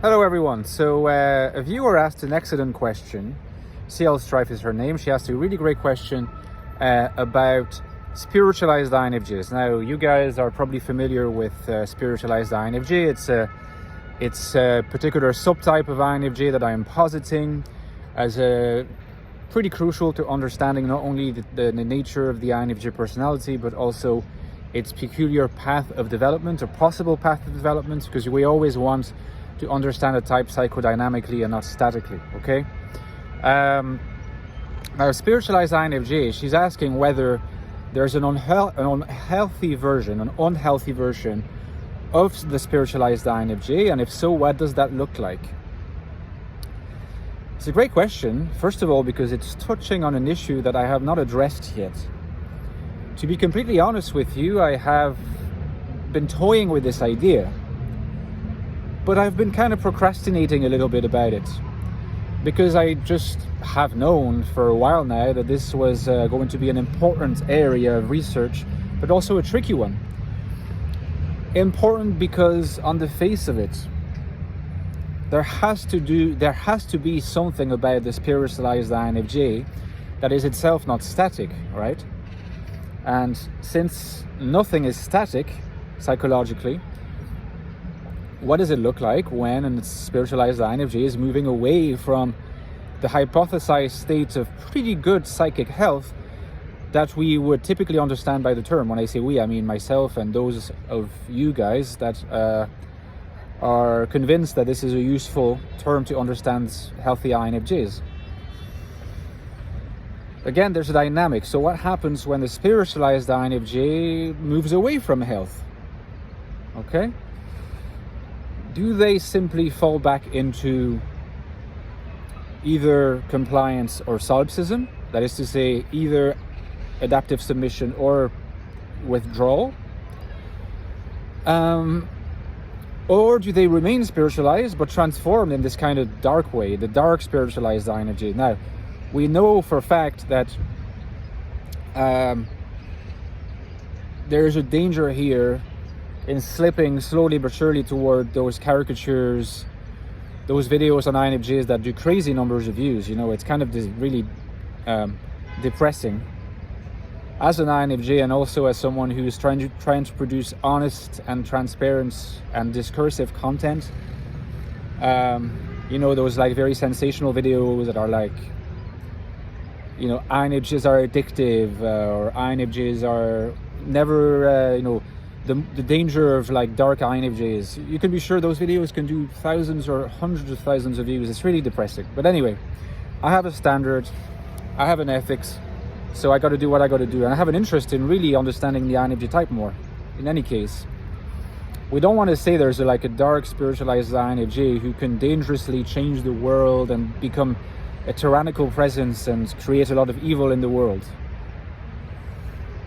Hello everyone. So a viewer asked an excellent question. CL Strife is her name. She asked a really great question about spiritualized INFJs. Now you guys are probably familiar with spiritualized INFJ. It's a particular subtype of INFJ that I am positing as a pretty crucial to understanding not only the nature of the INFJ personality, but also its peculiar path of development or possible path of development, because we always want to understand a type psychodynamically and not statically, okay? Now, spiritualized INFJ, she's asking whether there's an unhealthy version of the spiritualized INFJ, and if so, what does that look like? It's a great question, first of all, because it's touching on an issue that I have not addressed yet. To be completely honest with you, I have been toying with this idea, but I've been kind of procrastinating a little bit about it, because I just have known for a while now that this was going to be an important area of research, but also a tricky one. Important because on the face of it, there has to be something about the spiritualized INFJ that is itself not static, right? And since nothing is static psychologically, what does it look like when a spiritualized INFJ is moving away from the hypothesized state of pretty good psychic health that we would typically understand by the term? When I say we, I mean myself and those of you guys that are convinced that this is a useful term to understand healthy INFJs. Again, there's a dynamic. So what happens when the spiritualized INFJ moves away from health? Okay? Do they simply fall back into either compliance or solipsism? That is to say, either adaptive submission or withdrawal? Or do they remain spiritualized but transformed in this kind of dark way, the dark spiritualized INFJ? Now, we know for a fact that there is a danger here in slipping slowly but surely toward those caricatures, those videos on INFJs that do crazy numbers of views. You know, it's kind of really depressing as an INFJ, and also as someone who is trying to produce honest and transparent and discursive content. You know, those like very sensational videos that are like, you know, INFJs are addictive, or INFJs are never, you know, the danger of like dark INFJs. You can be sure those videos can do thousands or hundreds of thousands of views. It's really depressing. But anyway, I have a standard, I have an ethics, so I got to do what I got to do. And I have an interest in really understanding the INFJ type more. In any case, we don't want to say there's like a dark spiritualized INFJ who can dangerously change the world and become a tyrannical presence and create a lot of evil in the world.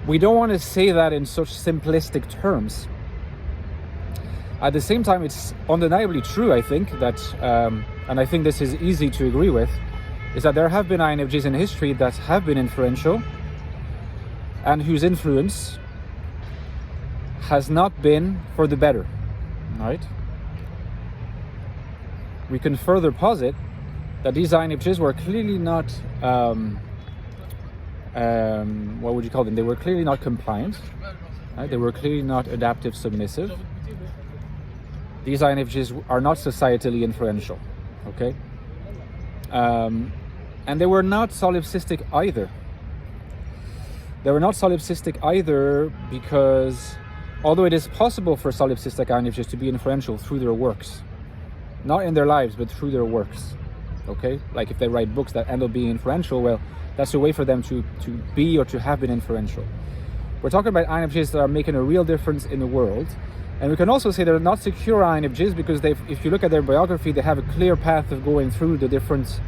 We don't want to say that in such simplistic terms. At the same time, it's undeniably true, I think, that, and I think this is easy to agree with, is that there have been INFJs in history that have been influential and whose influence has not been for the better, right? We can further posit that these INFJs were clearly not, what would you call them? They were clearly not compliant, right? They were clearly not adaptive submissive. These INFJs are not societally influential, okay? And they were not solipsistic either. They were not solipsistic either because, although it is possible for solipsistic INFJs to be influential through their works, not in their lives, but through their works, okay? Like if they write books that end up being influential, well, that's a way for them to be or to have been influential. We're talking about INFJs that are making a real difference in the world. And we can also say they're not secure INFJs because if you look at their biography, they have a clear path of going through the different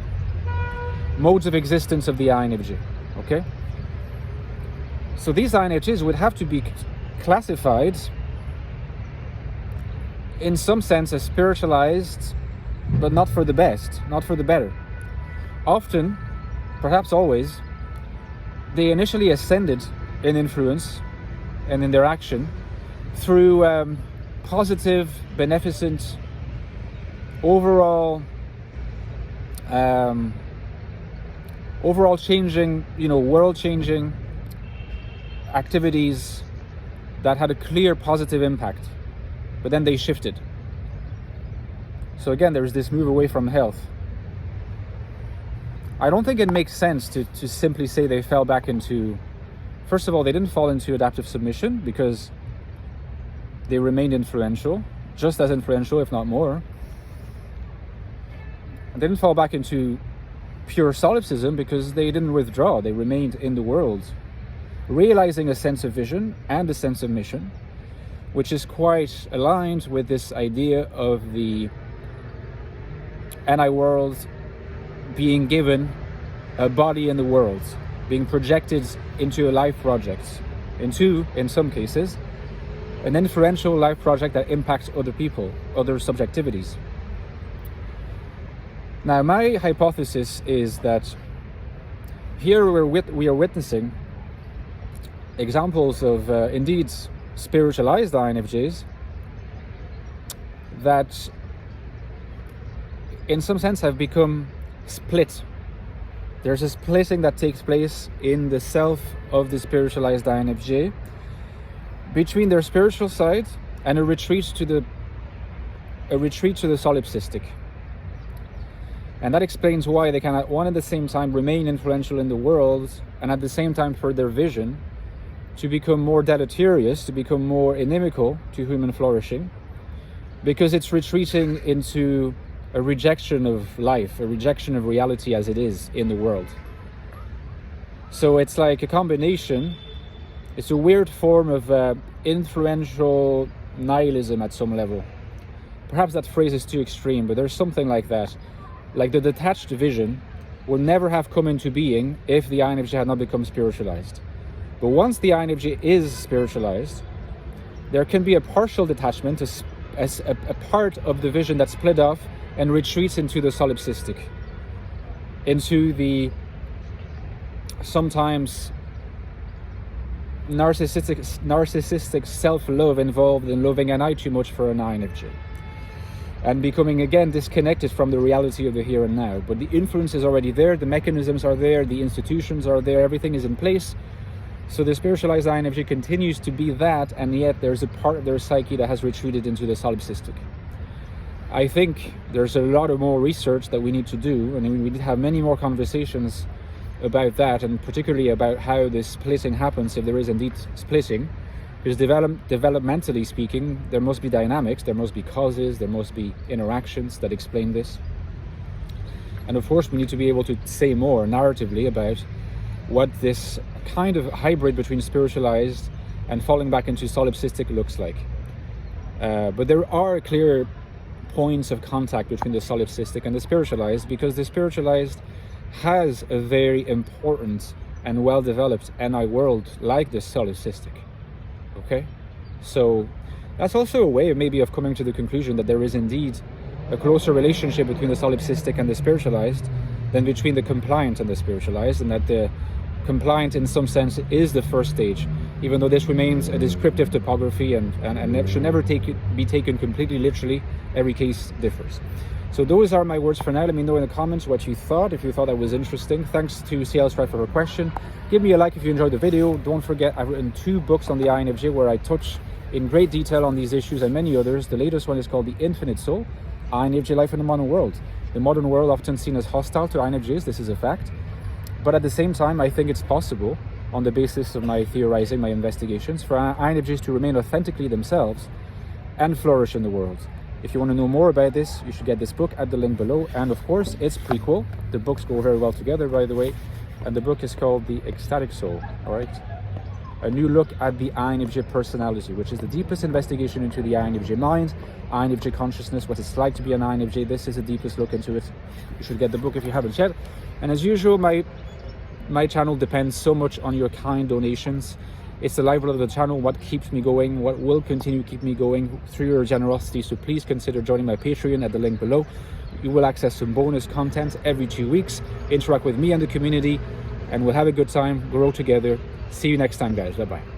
modes of existence of the INFJ, okay? So these INFJs would have to be classified in some sense as spiritualized, but not for the best, not for the better. Often, perhaps always, they initially ascended in influence and in their action through positive, beneficent overall changing, world changing activities that had a clear positive impact, but then they shifted. So again, there's this move away from health. I don't think it makes sense to simply say they fell back into, first of all, they didn't fall into adaptive submission because they remained influential, just as influential, if not more. They didn't fall back into pure solipsism because they didn't withdraw. They remained in the world, realizing a sense of vision and a sense of mission, which is quite aligned with this idea of the anti-world being given a body in the world, being projected into a life project, into, in some cases, an influential life project that impacts other people, other subjectivities. Now, my hypothesis is that here we are witnessing examples of indeed spiritualized INFJs that in some sense have become split. There's a splitting that takes place in the self of the spiritualized INFJ between their spiritual side and a retreat to the solipsistic. And that explains why they can at one and the same time remain influential in the world and at the same time for their vision to become more deleterious, to become more inimical to human flourishing, because it's retreating into a rejection of life, a rejection of reality as it is in the world. So it's like a combination, it's a weird form of influential nihilism at some level. Perhaps that phrase is too extreme, but there's something like that. Like the detached vision will never have come into being if the INFJ had not become spiritualized. But once the INFJ is spiritualized, there can be a partial detachment as a part of the vision that's split off and retreats into the solipsistic, into the sometimes narcissistic self-love involved in loving an I too much for an INFJ, and becoming again disconnected from the reality of the here and now. But the influence is already there, the mechanisms are there, the institutions are there, everything is in place. So the spiritualized INFJ continues to be that, and yet there's a part of their psyche that has retreated into the solipsistic. I think there's a lot of more research that we need to do, and we need to have many more conversations about that, and particularly about how this splitting happens, if there is indeed splitting. Because developmentally speaking, there must be dynamics, there must be causes, there must be interactions that explain this. And of course, we need to be able to say more narratively about what this kind of hybrid between spiritualized and falling back into solipsistic looks like. But there are clear points of contact between the solipsistic and the spiritualized, because the spiritualized has a very important and well-developed NI world like the solipsistic. Okay, so that's also a way maybe of coming to the conclusion that there is indeed a closer relationship between the solipsistic and the spiritualized than between the compliant and the spiritualized, and that the compliant in some sense is the first stage, even though this remains a descriptive topography and it should never be taken completely literally. Every case differs. So those are my words for now. Let me know in the comments what you thought, if you thought that was interesting. Thanks to CL Strife for her question. Give me a like if you enjoyed the video. Don't forget, I've written 2 books on the INFJ where I touch in great detail on these issues and many others. The latest one is called The Infinite Soul, INFJ Life in the Modern World. The modern world often seen as hostile to INFJs, this is a fact. But at the same time, I think it's possible, on the basis of my theorizing, my investigations, for INFJs to remain authentically themselves and flourish in the world. If you want to know more about this, you should get this book at the link below. And of course, it's prequel. The books go very well together, by the way. And the book is called The Ecstatic Soul, all right? A new look at the INFJ personality, which is the deepest investigation into the INFJ mind, INFJ consciousness, what it's like to be an INFJ. This is the deepest look into it. You should get the book if you haven't yet. And as usual, my channel depends so much on your kind donations. It's the lifeblood of the channel, what keeps me going, what will continue to keep me going through your generosity. So please consider joining my Patreon at the link below. You will access some bonus content every 2 weeks, interact with me and the community, and we'll have a good time, grow together. See you next time, guys. Bye-bye.